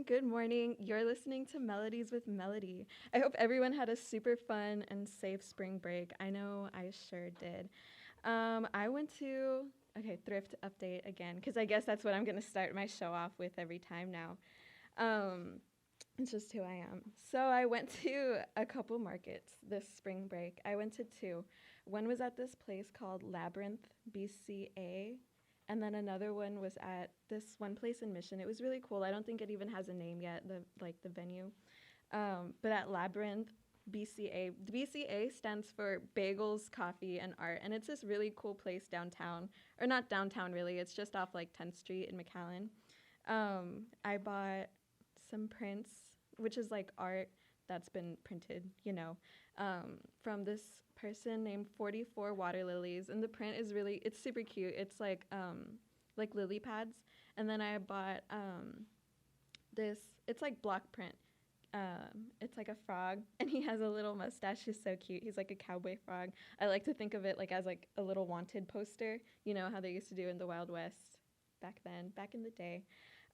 Good morning. You're listening to Melodies with Melody. I hope everyone had a super fun and safe spring break. I know I sure did. I went to, okay, thrift update again, because I guess that's what I'm going to start my show off with every time now. Um, it's just who I am. So I went to a couple markets this spring break. I went to two. One was at this place called Labyrinth BCA, and then another one was at this one place in Mission. It was really cool. I don't think it even has a name yet, the venue. But at Labyrinth BCA, the BCA stands for Bagels, Coffee, and Art, and it's this really cool place downtown, or not downtown really. It's just off like 10th Street in McAllen. I bought some prints, which is like art that's been printed, from this person named 44 Water Lilies. And the print is really, it's super cute. It's like lily pads. And then I bought this, it's like block print. It's like a frog, and he has a little mustache. He's so cute. He's like a cowboy frog. I like to think of it like as like a little wanted poster, you know, how they used to do in the Wild West back in the day.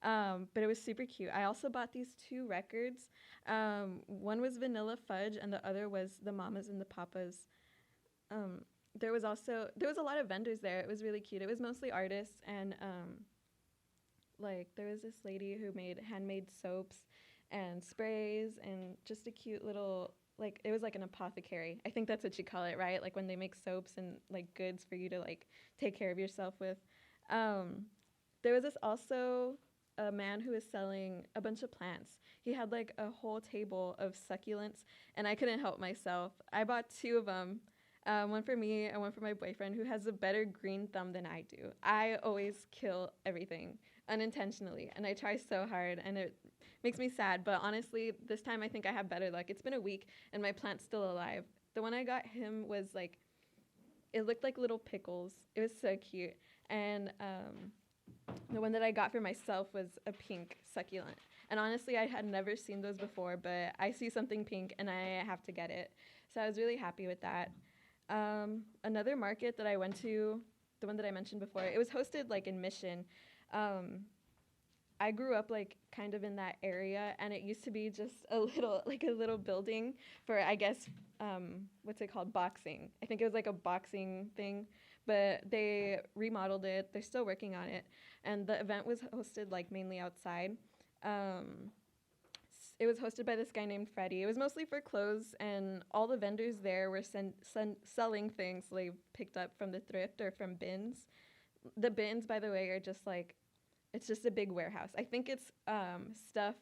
But it was super cute. I also bought these two records. One was Vanilla Fudge, and the other was the Mamas and the Papas. Um, there was a lot of vendors there. It was really cute. It was mostly artists, and like there was this lady who made handmade soaps and sprays, and just a cute little, like, it was like an apothecary. I think that's what you call it, right? Like when they make soaps and like goods for you to like take care of yourself with. Um, there was this also a man who was selling a bunch of plants. He had like a whole table of succulents, and I couldn't help myself. I bought two of them, one for me and one for my boyfriend, who has a better green thumb than I do. I always kill everything unintentionally, and I try so hard, and it makes me sad. But honestly, this time I think I have better luck. It's been a week, and my plant's still alive. The one I got him was like, it looked like little pickles. It was so cute. And the one that I got for myself was a pink succulent. And honestly, I had never seen those before, but I see something pink and I have to get it. So I was really happy with that. Another market that I went to, the one that I mentioned before, it was hosted like in Mission. Um, I grew up like kind of in that area, and it used to be just a little building for, I guess, what's it called, boxing. I think it was like a boxing thing, but they remodeled it. They're still working on it, and the event was hosted like mainly outside. Um, it was hosted by this guy named Freddie. It was mostly for clothes, and all the vendors there were selling things they picked up from the thrift or from bins. The bins, by the way, are just like, it's just a big warehouse. I think it's stuff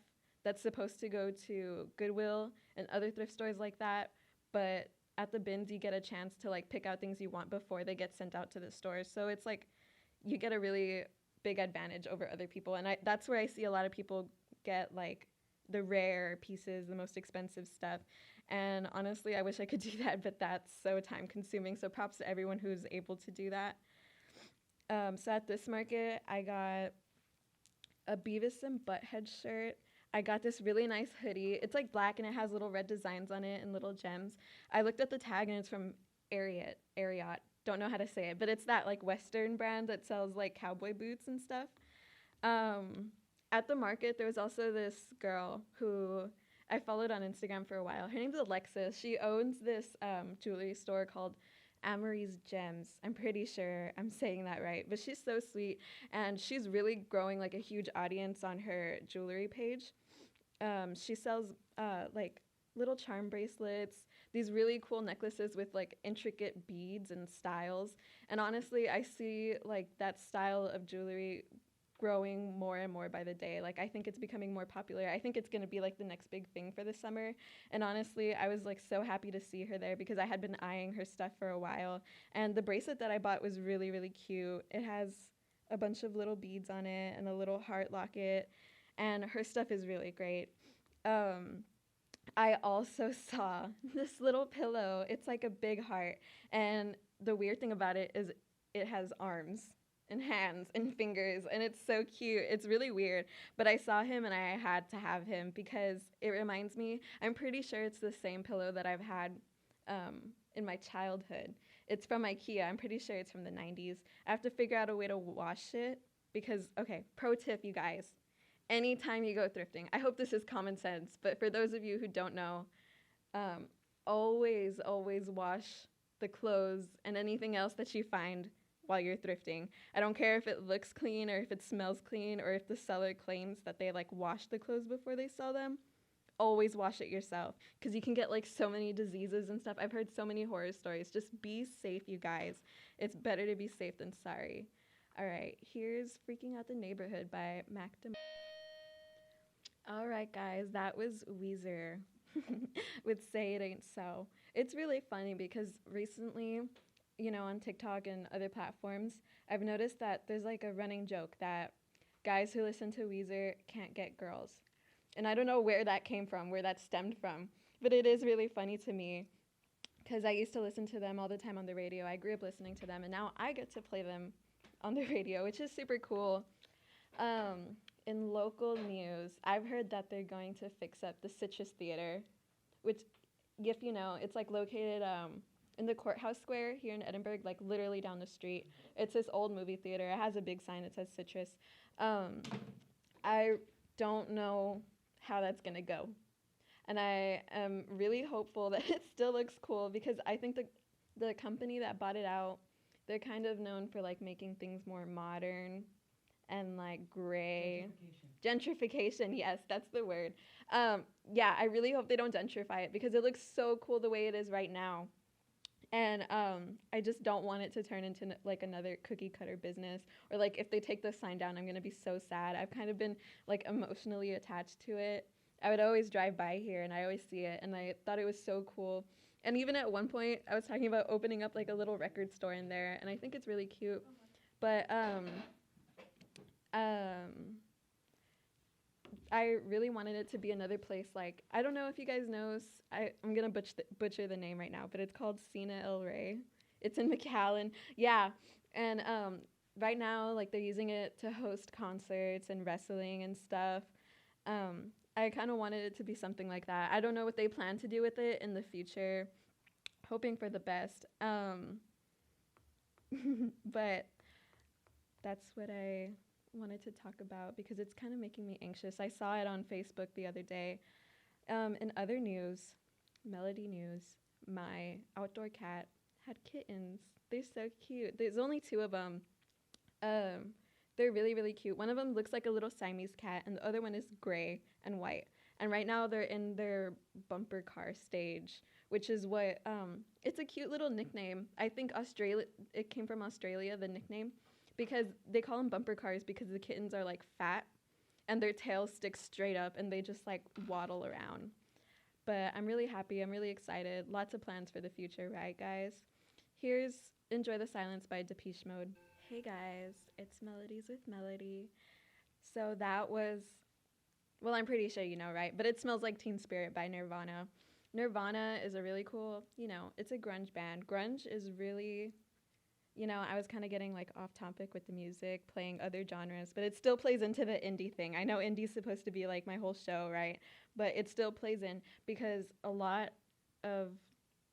that's supposed to go to Goodwill and other thrift stores like that, but at the bins you get a chance to like pick out things you want before they get sent out to the stores. So it's like you get a really big advantage over other people, and that's where I see a lot of people get like the rare pieces, the most expensive stuff. And honestly, I wish I could do that, but that's so time consuming. So props to everyone who's able to do that. So at this market, I got a Beavis and Butthead shirt. I got this really nice hoodie. It's like black and it has little red designs on it and little gems. I looked at the tag and it's from Ariat. Don't know how to say it, but it's that like Western brand that sells like cowboy boots and stuff. At the market, there was also this girl who I followed on Instagram for a while. Her name's Alexis. She owns this jewelry store called Amory's Gems. I'm pretty sure I'm saying that right, but she's so sweet, and she's really growing like a huge audience on her jewelry page. She sells like little charm bracelets, these really cool necklaces with like intricate beads and styles. And honestly, I see like that style of jewelry growing more and more by the day. Like I think it's becoming more popular. I think it's going to be like the next big thing for the summer. And honestly, I was like so happy to see her there because I had been eyeing her stuff for a while. And the bracelet that I bought was really, really cute. It has a bunch of little beads on it and a little heart locket. And her stuff is really great. Um, I also saw this little pillow. It's like a big heart. And the weird thing about it is it has arms and hands and fingers, and it's so cute. It's really weird. But I saw him and I had to have him because it reminds me, I'm pretty sure it's the same pillow that I've had in my childhood. It's from IKEA. I'm pretty sure it's from the 90s. I have to figure out a way to wash it because, okay, pro tip, you guys. anytime you go thrifting, I hope this is common sense, but for those of you who don't know, um, always wash the clothes and anything else that you find while you're thrifting. I don't care if it looks clean or if it smells clean or if the seller claims that they like wash the clothes before they sell them. Always wash it yourself because you can get like so many diseases and stuff. I've heard so many horror stories. Just be safe, you guys. It's better to be safe than sorry. All right, here's Freaking Out the Neighborhood by Mac DeMarco. All right, guys, that was Weezer with Say It Ain't So. It's really funny because recently, on TikTok and other platforms, I've noticed that there's like a running joke that guys who listen to Weezer can't get girls. And I don't know where that came from, where that stemmed from, but it is really funny to me because I used to listen to them all the time on the radio. I grew up listening to them, and now I get to play them on the radio, which is super cool. In local news, I've heard that they're going to fix up the Citrus Theater, which, if you know, it's like located in the Courthouse Square here in Edinburgh, like literally down the street. It's this old movie theater. It has a big sign that says Citrus. I don't know how that's going to go. And I am really hopeful that it still looks cool because I think the company that bought it out, they're kind of known for like making things more modern and like gray. Gentrification, yes, that's the word. Yeah, I really hope they don't gentrify it because it looks so cool the way it is right now. And I just don't want it to turn into like another cookie cutter business, or like if they take the sign down, I'm going to be so sad. I've kind of been like emotionally attached to it. I would always drive by here and I always see it and I thought it was so cool. And even at one point I was talking about opening up like a little record store in there, and I think it's really cute. But I really wanted it to be another place. Like, I don't know if you guys know, I'm going to butcher the name right now, but it's called Sina El Rey. It's in McAllen. Yeah. And right now, like, they're using it to host concerts and wrestling and stuff. I kind of wanted it to be something like that. I don't know what they plan to do with it in the future. Hoping for the best. But that's what I wanted to talk about because it's kind of making me anxious. I saw it on Facebook the other day. In other news, Melody news, my outdoor cat had kittens. They're so cute. There's only 2 of them. They're really, really cute. One of them looks like a little Siamese cat, and the other one is gray and white. And right now they're in their bumper car stage, which is what, it's a cute little nickname. I think it came from Australia, the nickname, because they call them bumper cars because the kittens are like fat and their tails stick straight up and they just like waddle around. But I'm really happy. I'm really excited. Lots of plans for the future, right, guys? Here's Enjoy the Silence by Depeche Mode. Hey, guys. It's Melodies with Melody. So that was, well, I'm pretty sure you know, right? But It Smells Like Teen Spirit by Nirvana. Nirvana is a really cool, it's a grunge band. Grunge is really... I was kind of getting like off topic with the music, playing other genres, but it still plays into the indie thing. I know indie's supposed to be like my whole show, right? But it still plays in because a lot of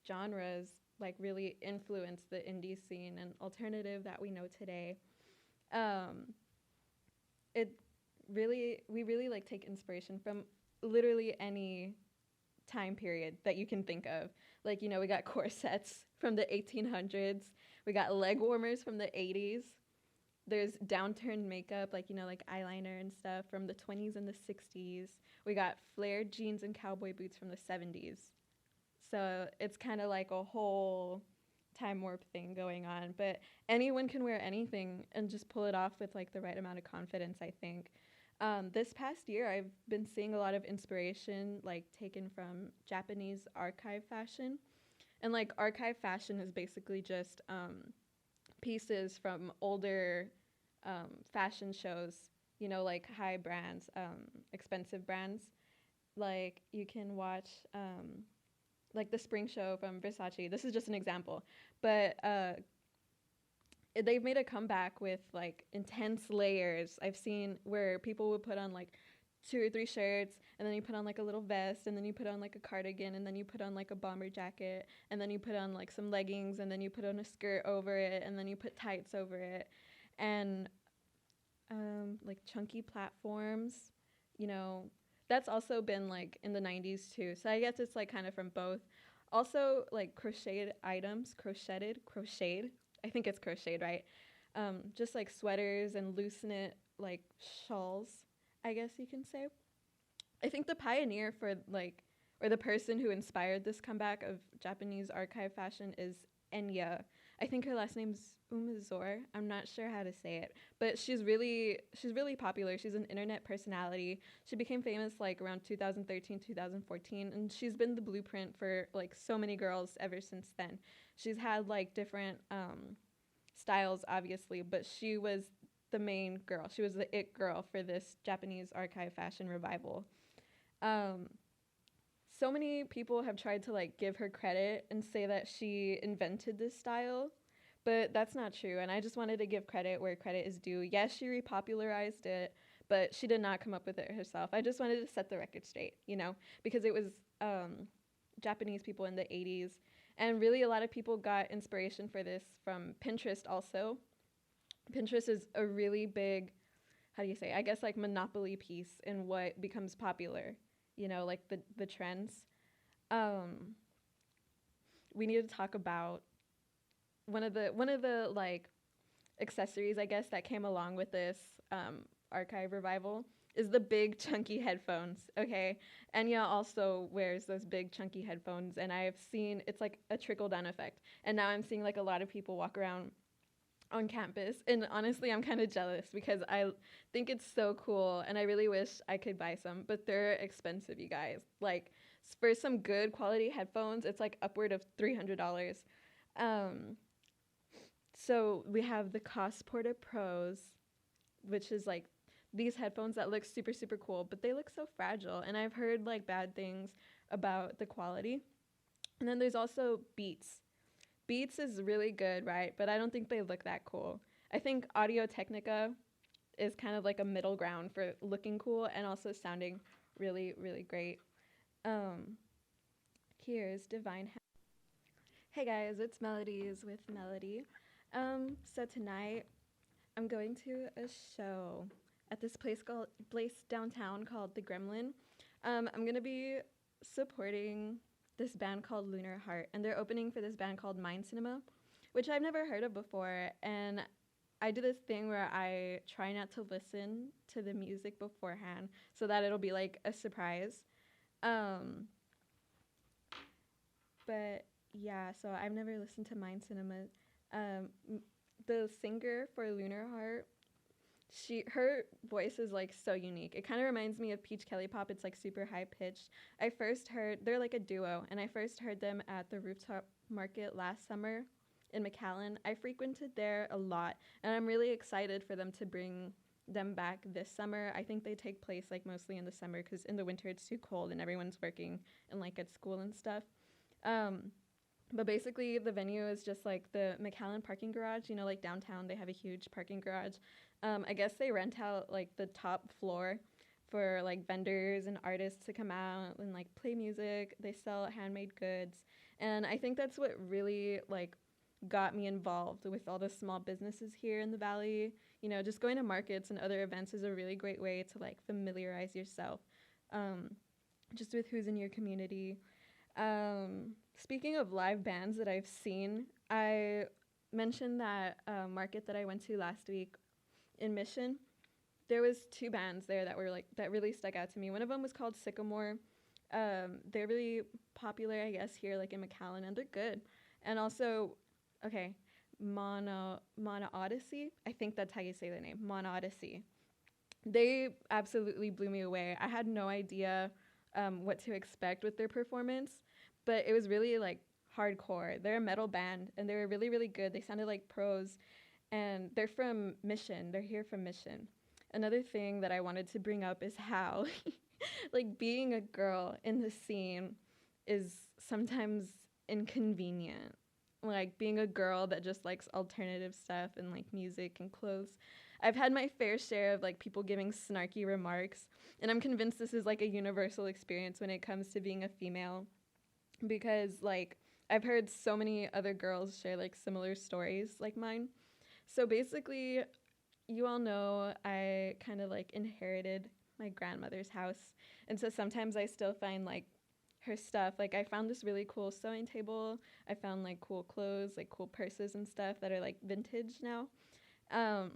genres like really influence the indie scene and alternative that we know today. We really like take inspiration from literally any time period that you can think of. Like, we got corsets from the 1800s. We got leg warmers from the 80s. There's downturned makeup, like eyeliner and stuff from the 20s and the 60s. We got flared jeans and cowboy boots from the 70s. So it's kind of like a whole time warp thing going on. But anyone can wear anything and just pull it off with like the right amount of confidence, I think. This past year, I've been seeing a lot of inspiration like taken from Japanese archive fashion. And like archive fashion is basically just pieces from older fashion shows, like high brands, expensive brands. Like you can watch like the spring show from Versace. This is just an example. But they've made a comeback with like intense layers. I've seen where people would put on like 2 or 3 shirts, and then you put on like a little vest, and then you put on like a cardigan, and then you put on like a bomber jacket, and then you put on like some leggings, and then you put on a skirt over it, and then you put tights over it, and like chunky platforms. you know, that's also been like in the 90s too. So I guess it's like kind of from both. Also, like crocheted items, crocheted. I think it's crocheted, right? Just like sweaters and loose knit like shawls, I guess you can say. I think the pioneer for like, or the person who inspired this comeback of Japanese archive fashion is Enya. I think her last name's Umazor. I'm not sure how to say it, but she's really popular. She's an internet personality. She became famous like around 2013, 2014, and she's been the blueprint for like so many girls ever since then. She's had like different styles, obviously, but she was the main girl. She was the it girl for this Japanese archive fashion revival. Um, so many people have tried to like give her credit and say that she invented this style, but that's not true. And I just wanted to give credit where credit is due. Yes, she repopularized it, but she did not come up with it herself. I just wanted to set the record straight, because it was Japanese people in the 80s. And really, a lot of people got inspiration for this from Pinterest also. Pinterest is a really big, how do you say, I guess like monopoly piece in what becomes popular, like the trends. Um, we need to talk about one of the like accessories, I guess, that came along with this archive revival is the big chunky headphones. Okay, Enya also wears those big chunky headphones, and I've seen it's like a trickle down effect. And now I'm seeing like a lot of people walk around on campus, and honestly I'm kind of jealous because I think it's so cool and I really wish I could buy some, but they're expensive, you guys. Like for some good quality headphones it's like upward of $300. um so we have the Cost Porta Pros, which is like these headphones that look super super cool, but they look so fragile, and I've heard like bad things about the quality. And then there's also Beats is really good, right? But I don't think they look that cool. I think Audio Technica is kind of like a middle ground for looking cool and also sounding really, really great. Um, Here's Divine. Hey guys, it's Melodies with Melody. So tonight I'm going to a show at this place downtown called the Gremlin. I'm gonna be supporting this band called Lunar Heart, and they're opening for this band called Mind Cinema, which I've never heard of before. And I do this thing where I try not to listen to the music beforehand so that it'll be like a surprise. Um, but yeah, so I've never listened to Mind Cinema. The singer for Lunar Heart, her voice is like so unique. It kind of reminds me of Peach Kelly Pop. It's like super high pitched. They're like a duo, and I first heard them at the Rooftop Market last summer in McAllen. I frequented there a lot, and I'm really excited for them to bring them back this summer. I think they take place like mostly in the summer because in the winter it's too cold and everyone's working and like at school and stuff. Um, but basically, the venue is just like the McAllen parking garage. Like downtown, they have a huge parking garage. I guess they rent out like the top floor for like vendors and artists to come out and like play music. They sell handmade goods. And I think that's what really like got me involved with all the small businesses here in the valley. Just going to markets and other events is a really great way to like familiarize yourself um, just with who's in your community. Speaking of live bands that I've seen, I mentioned that market that I went to last week in Mission. There was two bands there that really stuck out to me. One of them was called Sycamore. They're really popular, I guess, here like in McAllen, and they're good. And also, okay, Mono Odyssey. I think that's how you say their name, Mono Odyssey. They absolutely blew me away. I had no idea what to expect with their performance, but it was really like hardcore. They're a metal band, and they were really, really good. They sounded like pros, and they're from Mission. They're here from Mission. Another thing that I wanted to bring up is how, like, being a girl in the scene is sometimes inconvenient. Like, being a girl that just likes alternative stuff and, like, music and clothes. I've had my fair share of, like, people giving snarky remarks, and I'm convinced this is, like, a universal experience when it comes to being a female. Because, like, I've heard so many other girls share, like, similar stories like mine. So basically, you all know I kind of, like, inherited my grandmother's house. And so sometimes I still find like her stuff. Like I found this really cool sewing table. I found like cool clothes, like cool purses and stuff that are like vintage now. Um,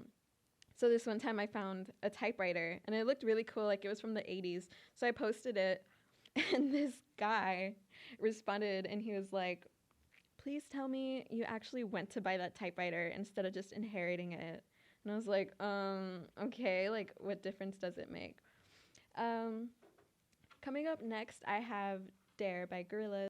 so this one time I found a typewriter and it looked really cool, like it was from the 80s. So I posted it and this guy responded and he was like, please tell me you actually went to buy that typewriter instead of just inheriting it. And I was like, okay, like what difference does it make? Um, Coming up next, I have Dare by Gorillaz.